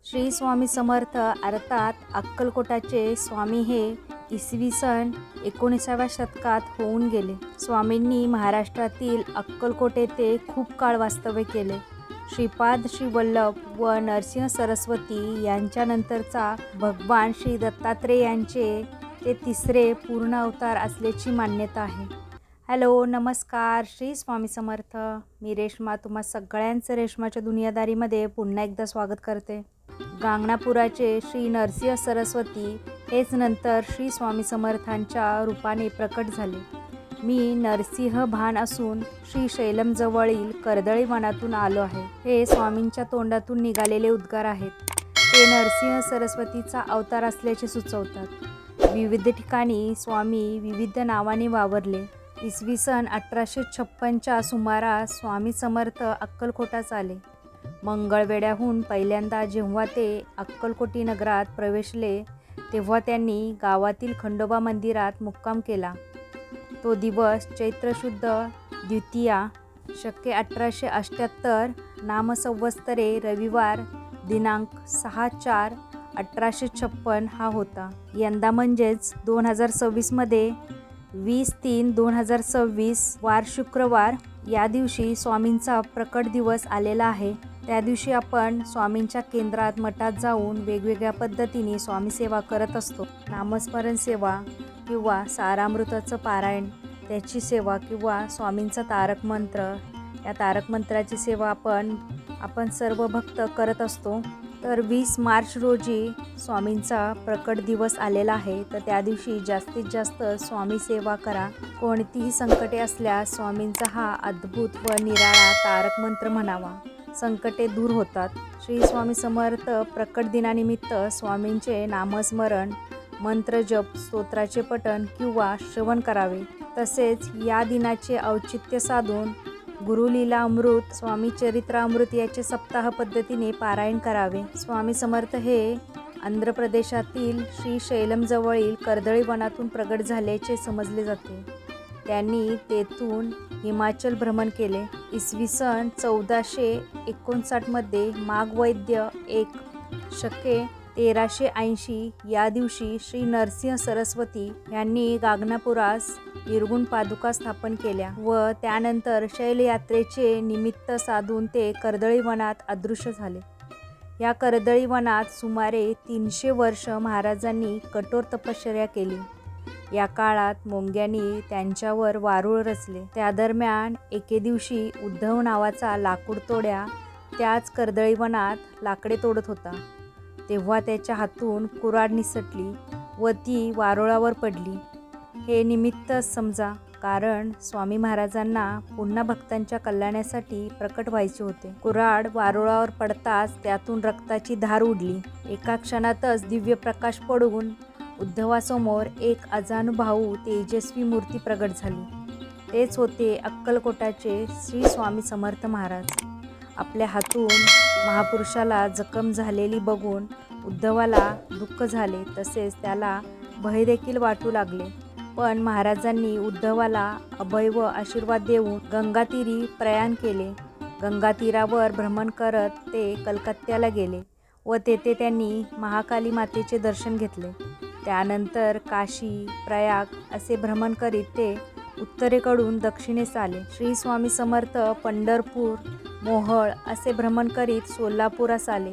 श्री स्वामी समर्थ अर्थात अक्कलकोटाचे स्वामी हे इसवी सन 19व्या शतकात होऊन गेले. स्वामींनी महाराष्ट्रातील अक्कलकोट येथे खूप काळ वास्तव्य केले. श्रीपाद श्री वल्लभ व नरसिंह सरस्वती यांच्यानंतरचा भगवान श्री दत्तात्रेय यांचे ते तिसरे पूर्ण अवतार असल्याची मान्यता आहे. हॅलो, नमस्कार, श्री स्वामी समर्थ. मी रेश्मा तुम्हा सगळ्यांचं रेश्माच्या दुनियादारीमध्ये पुन्हा एकदा स्वागत करते. गांगणापुराचे श्री नरसिंह सरस्वती हेच नंतर श्री स्वामी समर्थांच्या रूपाने प्रकट झाले. मी नरसिंह भान असून श्री शैलमजवळील कर्दळी वनातून आलो आहे. हे स्वामींच्या तोंडातून निघालेले उद्गार आहेत. ते नरसिंह सरस्वतीचा अवतार असल्याचे सुचवतात. विविध ठिकाणी स्वामी विविध नावाने वावरले. इसवी सन 1856च्या सुमारास स्वामी समर्थ अक्कलकोटास आले. मंगळवेढ्याहून पहिल्यांदा जेव्हा ते अक्कलकोटी नगरात प्रवेशले तेव्हा त्यांनी गावातील खंडोबा मंदिरात मुक्काम केला. तो दिवस चैत्र शुद्ध द्वितीया शके 1878 नामसंवत्सरे रविवार दिनांक 6/4/1856 हा होता. यंदा म्हणजेच 2026मध्ये 20/3/2026 वार शुक्रवार या दिवशी स्वामींचा प्रकट दिवस आलेला आहे. त्या दिवशी आपण स्वामींच्या केंद्रात मठात जाऊन वेगवेगळ्या पद्धतीने स्वामी सेवा करत असतो. नामस्मरण सेवा किंवा सारामृताचं पारायण, त्याची सेवा किंवा स्वामींचा तारक मंत्र, या तारक मंत्राची सेवा आपण सर्व भक्त करत असतो. तर 20 मार्च रोजी स्वामींचा प्रकट दिवस आलेला आहे. तर त्या दिवशी जास्तीत जास्त स्वामी सेवा करा. कोणतीही संकटे असल्यास स्वामींचा हा अद्भुत व निराळा तारक मंत्र म्हणावा, संकटे दूर होतात. श्री स्वामी समर्थ प्रकट दिनानिमित्त स्वामींचे नामस्मरण, मंत्रजप, स्तोत्राचे पठण किंवा श्रवण करावे. तसेच या दिनाचे औचित्य साधून गुरुलीला अमृत, स्वामी चरित्रामृत याचे सप्ताह पद्धतीने पारायण करावे. स्वामी समर्थ हे आंध्र प्रदेशातील श्री शैलमजवळील कर्दळी वनातून प्रगट झाल्याचे समजले जाते. त्यांनी तेथून हिमाचल भ्रमण केले. इसवी सन 1459मध्ये माघ वैद्य 1 शके 1380 या दिवशी श्री नरसिंह सरस्वती यांनी गांगणापुरास निर्गुण पादुका स्थापन केल्या व त्यानंतर शैलयात्रेचे निमित्त साधून ते कर्दळी वनात अदृश्य झाले. या कर्दळी वनात सुमारे 300 वर्ष महाराजांनी कठोर तपश्चर्या केली. या काळात मोंग्यांनी त्यांच्यावर वारूळ रचले. त्या दरम्यान एके दिवशी उद्धव नावाचा लाकूड तोड्या त्याच कर्दळी वनात लाकडे तोडत होता. तेव्हा त्याच्या हातून कुऱ्हाड निसटली व ती वारुळावर पडली. हे निमित्त समजा, कारण स्वामी महाराजांना पुन्हा भक्तांच्या कल्याणासाठी प्रकट व्हायचे होते. कुऱ्हाड वारुळावर पडताच त्यातून रक्ताची धार उडली. एका क्षणातच दिव्य प्रकाश पडून उद्धवासमोर एक अजानुभाऊ तेजस्वी मूर्ती प्रगट झाली. तेच होते अक्कलकोटाचे श्री स्वामी समर्थ महाराज. आपल्या हातून महापुरुषाला जखम झालेली बघून उद्धवाला दुःख झाले, तसेच त्याला भय देखील वाटू लागले. पण महाराजांनी उद्धवाला अभय व आशीर्वाद देऊन गंगातीरी प्रयाण केले. गंगातीरावर भ्रमण करत ते कलकत्त्याला गेले व तेथे त्यांनी महाकाली मातेचे दर्शन घेतले. त्यानंतर काशी, प्रयाग असे भ्रमण करीत ते उत्तरेकडून दक्षिणेस आले. श्री स्वामी समर्थ पंढरपूर, मोहोळ असे भ्रमण करीत सोलापुरास आले.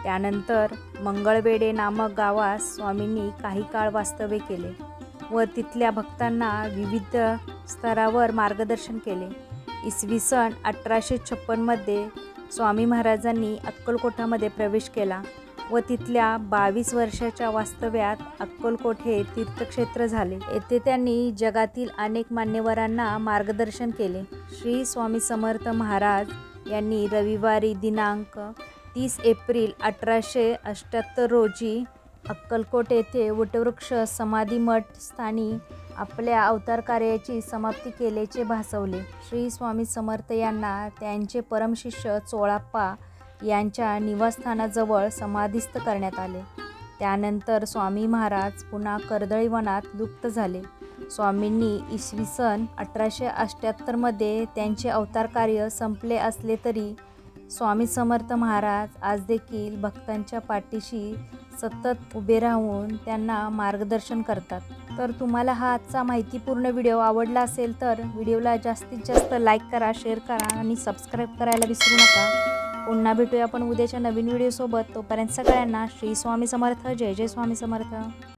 त्यानंतर मंगळवेढे नामक गावास स्वामींनी काही काळ वास्तव्य केले व तिथल्या भक्तांना विविध स्तरावर मार्गदर्शन केले. इसवी सन 1856मध्ये स्वामी महाराजांनी अक्कलकोटामध्ये प्रवेश केला व तिथल्या 22 वर्षाच्या वास्तव्यात अक्कलकोट हे तीर्थक्षेत्र झाले. येथे त्यांनी जगातील अनेक मान्यवरांना मार्गदर्शन केले. श्री स्वामी समर्थ महाराज यांनी रविवारी दिनांक 30 एप्रिल 1878 रोजी अक्कलकोट येथे वटवृक्ष समाधी मठ स्थानी आपल्या अवतार कार्याची समाप्ती केल्याचे भासवले. श्री स्वामी समर्थ यांना त्यांचे परमशिष्य चोळाप्पा यांच्या निवासस्थानाजवळ समाधीस्थ करण्यात आले. त्यानंतर स्वामी महाराज पुन्हा कर्दळी वनात लुप्त झाले. स्वामींनी इसवी सन 1878मध्ये त्यांचे अवतार कार्य संपले असले तरी स्वामी समर्थ महाराज आज देखील भक्तांच्या पाठीशी सतत उभे राहून त्यांना मार्गदर्शन करतात. तर तुम्हाला हा आजचा माहितीपूर्ण व्हिडिओ आवडला असेल तर व्हिडिओला जास्तीत जास्त लाईक करा, शेअर करा आणि सबस्क्राईब करायला विसरू नका. पुन्हा भेटूया आपण उद्याच्या नवीन व्हिडिओसोबत. तोपर्यंत सगळ्यांना श्री स्वामी समर्थ. जय जय स्वामी समर्थ.